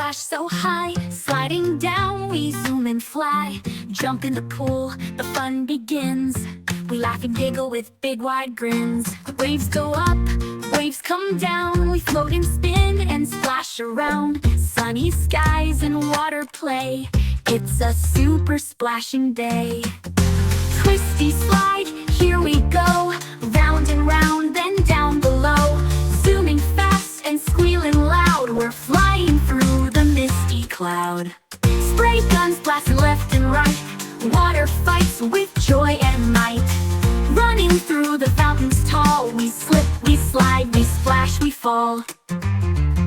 splash so high. Sliding down, we zoom and fly. Jump in the pool, the fun begins. We laugh and giggle with big wide grins. Waves go up, waves come down. We float and spin and splash around. Sunny skies and water play. It's a super splashing day. Twisty slide, here we go. Round and round, then down below. Zooming fast and squealing loud. We're flying through the misty cloud. Spray guns blasting left and right. Water fights with joy and might. Running through the fountains tall. We slip, we slide, we splash, we fall.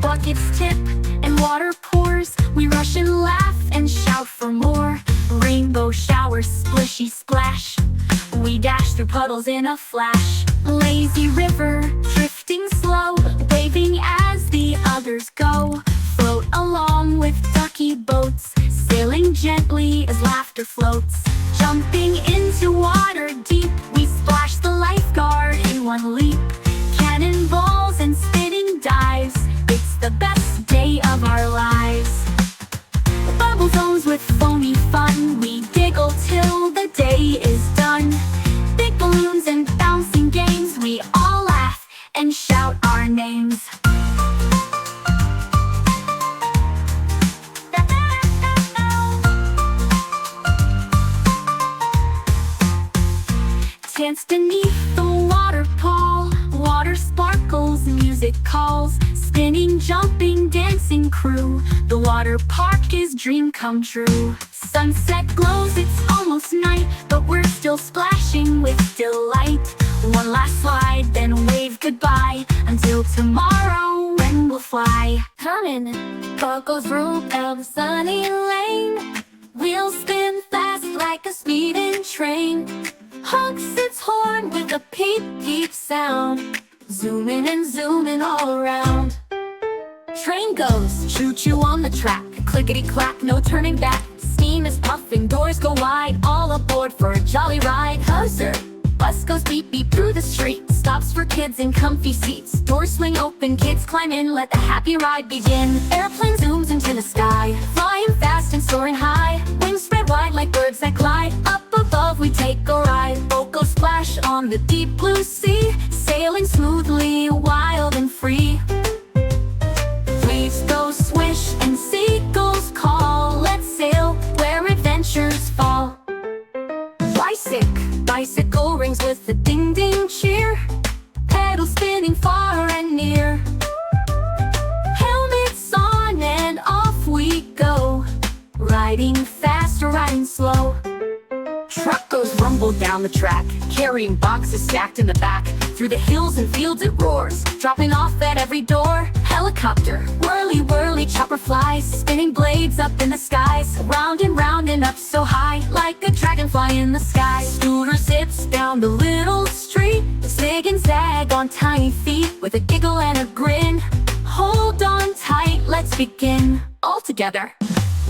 Buckets tip and water pours. We rush and laugh and shout for more. Rainbow showers, splishy splash. We dash through puddles in a flash. Lazy river, drifting slow. Waving as the others go. Float along with ducky boats. Sailing gently as laughter floats. Jumping into water deep. We splash the lifeguard in one leap. Cannonballs and spinning dives. It's the best day of our lives. Bubble zones with foamy fun. We giggle till the day is done. Big balloons and bouncing games. We all laugh and shout our names. Dance beneath the waterfall. Water sparkles, music calls. Spinning, jumping, dancing crew. The water park is dream come true. Sunset glows, it's almost night, but we're still splashing with delight. One last slide, then wave goodbye. Until tomorrow when we'll fly. Coming, buckle through down the sunny lane. Wheels spin fast like a speeding train. Honks its horn with a peep peep sound. Zooming and zooming all around. Train goes choo-choo on the track. Clickety-clack, no turning back. Steam is puffing, doors go wide. All aboard for a jolly ride. Buzzer, bus goes beep-beep through the street. Stops for kids in comfy seats. Doors swing open, kids climb in. Let the happy ride begin. Airplane zooms into the sky. Flying fast and soaring high. Wings spread wide like birds that glide. Up above we take a ride. Boat goes splash on the deep blue sea. Sailing smoothly, wild and free. Waves go swish and seagulls call. Let's sail where adventures fall. Bicycle rings with a ding-ding cheer. Pedals spinning far and near. Helmets on and off we go. Riding fast or riding slow. Truck goes rumble down the track, carrying boxes stacked in the back. Through the hills and fields it roars, dropping off at every door. Helicopter, whirly whirly chopper flies, spinning blades up in the skies. Round and up so high, like a dragonfly in the sky. Scooter zips down the little street, zig and zag on tiny feet. With a giggle and a grin, hold on tight, let's begin. All together.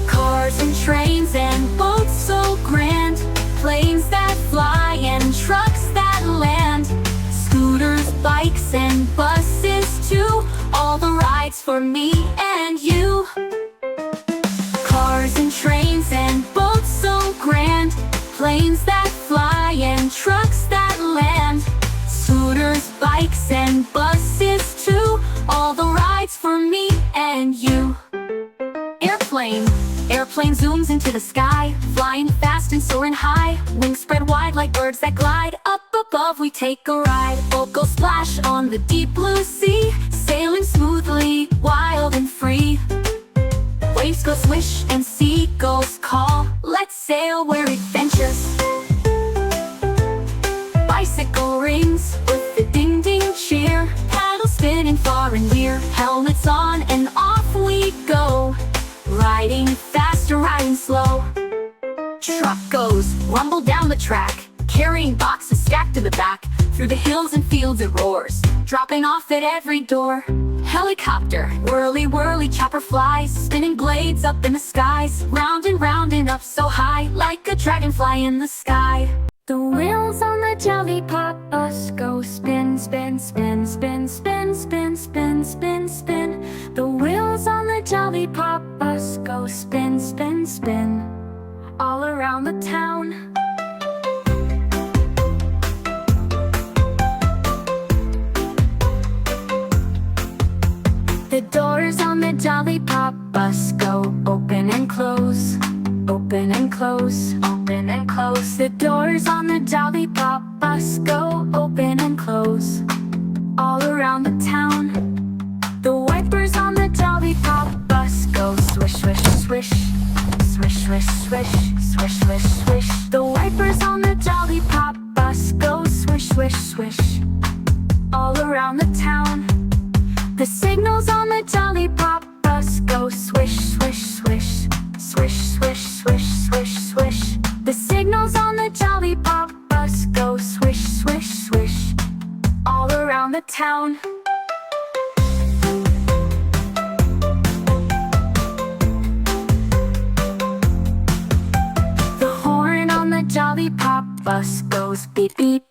Cars and trains and boats so grand. Planes that fly and trucks that land. Scooters, bikes and buses too. All the rides for me and you. Cars and trains and boats so grand. Planes that fly and trucks that land. Scooters, bikes and buses too. All the rides for me and you. Airplane zooms into the sky. Flying fast and soaring high. Wings spread wide like birds that glide. Up above we take a ride. Boat goes splash on the deep blue sea. Sailing smoothly, wild and free. Waves go swish and seagulls call. Let's sail where adventures. Bicycle rings with the ding-ding cheer. Paddles spinning far and near. Helmets on and off we go. Riding fast or riding slow. Truck goes rumble down the track, carrying boxes stacked in the back. Through the hills and fields it roars, dropping off at every door. Helicopter, whirly whirly chopper flies, spinning blades up in the skies. Round and up so high, like a dragonfly in the sky. The wheels on the Jollypop bus go spin, spin, spin, spin, spin, spin, spin, spin, spin. The wheels on the Jollypop bus all around the town. The doors on the Jollypop bus go open and close, open and close, open and close. The doors on the Jollypop bus go open and close, all around the town. The wipers on the Jollypop bus go swish, swish, swish, swish, swish, swish, swish, swish, swish. The wipers on the Jollypop bus go swish, swish, swish, all around the town. The signals on the Jollypop bus go swish, swish, swish, swish, swish, swish, swish, swish. The signals on the Jollypop bus go swish, swish, swish, all around the town. The horn on the Jollypop bus goes beep, beep,